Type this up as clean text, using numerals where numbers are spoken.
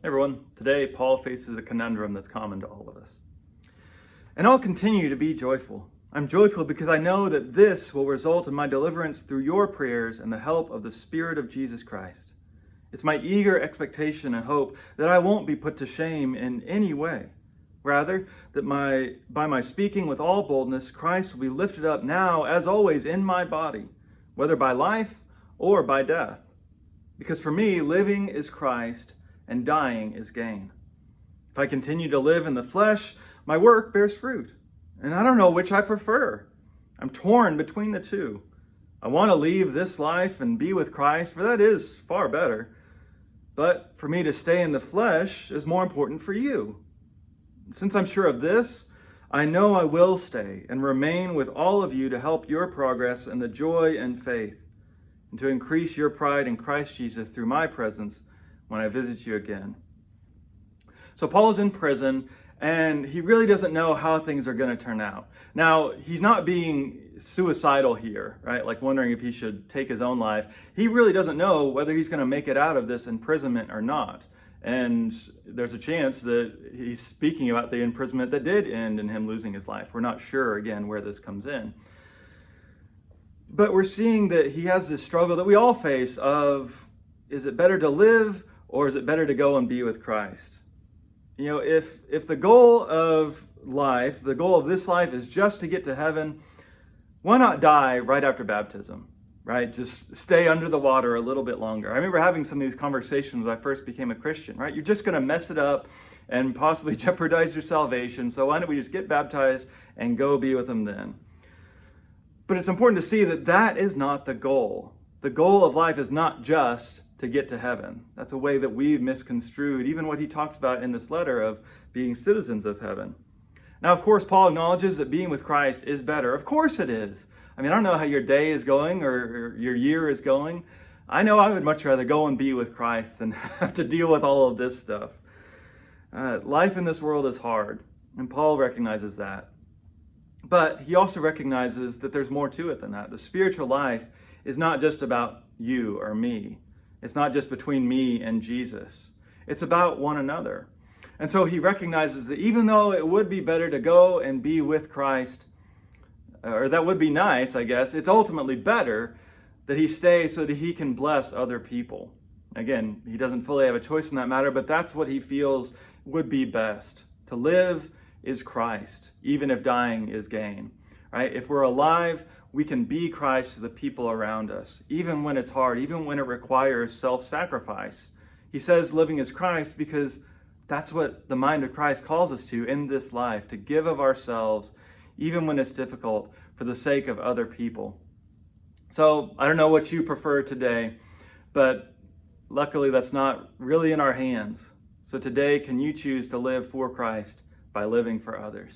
Everyone, today Paul faces a conundrum that's common to all of us. And I'll continue to be joyful. I'm joyful because I know that this will result in my deliverance through your prayers and the help of the Spirit of Jesus Christ. It's my eager expectation and hope that I won't be put to shame in any way. Rather, that by my speaking with all boldness, Christ will be lifted up now, as always, in my body, whether by life or by death. Because for me, living is Christ and dying is gain. If I continue to live in the flesh, my work bears fruit. And I don't know which I prefer. I'm torn between the two. I want to leave this life and be with Christ, for that is far better. But for me to stay in the flesh is more important for you. Since I'm sure of this, I know I will stay and remain with all of you to help your progress in the joy and faith, and to increase your pride in Christ Jesus through my presence when I visit you again. So Paul's in prison, and he really doesn't know how things are going to turn out. Now, he's not being suicidal here, right? Like wondering if he should take his own life. He really doesn't know whether he's going to make it out of this imprisonment or not. And there's a chance that he's speaking about the imprisonment that did end in him losing his life. We're not sure, again, where this comes in. But we're seeing that he has this struggle that we all face of, is it better to live or is it better to go and be with Christ? You know, if the goal of life, the goal of this life is just to get to heaven, why not die right after baptism, right? Just stay under the water a little bit longer. I remember having some of these conversations when I first became a Christian, right? You're just going to mess it up and possibly jeopardize your salvation, so why don't we just get baptized and go be with him then? But it's important to see that that is not the goal. The goal of life is not just to get to heaven. That's a way that we've misconstrued even what he talks about in this letter of being citizens of heaven. Now, of course, Paul acknowledges that being with Christ is better. Of course it is. I mean, I don't know how your day is going or your year is going. I know I would much rather go and be with Christ than have to deal with all of this stuff. Life in this world is hard, and Paul recognizes that. But he also recognizes that there's more to it than that. The spiritual life is not just about you or me. It's not just between me and Jesus. It's about one another. And so he recognizes that even though it would be better to go and be with Christ, or that would be nice, I guess, it's ultimately better that he stays so that he can bless other people. Again, he doesn't fully have a choice in that matter, but that's what he feels would be best. To live is Christ, even if dying is gain, right? If we're alive, we can be Christ to the people around us, even when it's hard, even when it requires self-sacrifice. He says living is Christ because that's what the mind of Christ calls us to in this life, to give of ourselves, even when it's difficult, for the sake of other people. So I don't know what you prefer today, but luckily that's not really in our hands. So today, can you choose to live for Christ by living for others?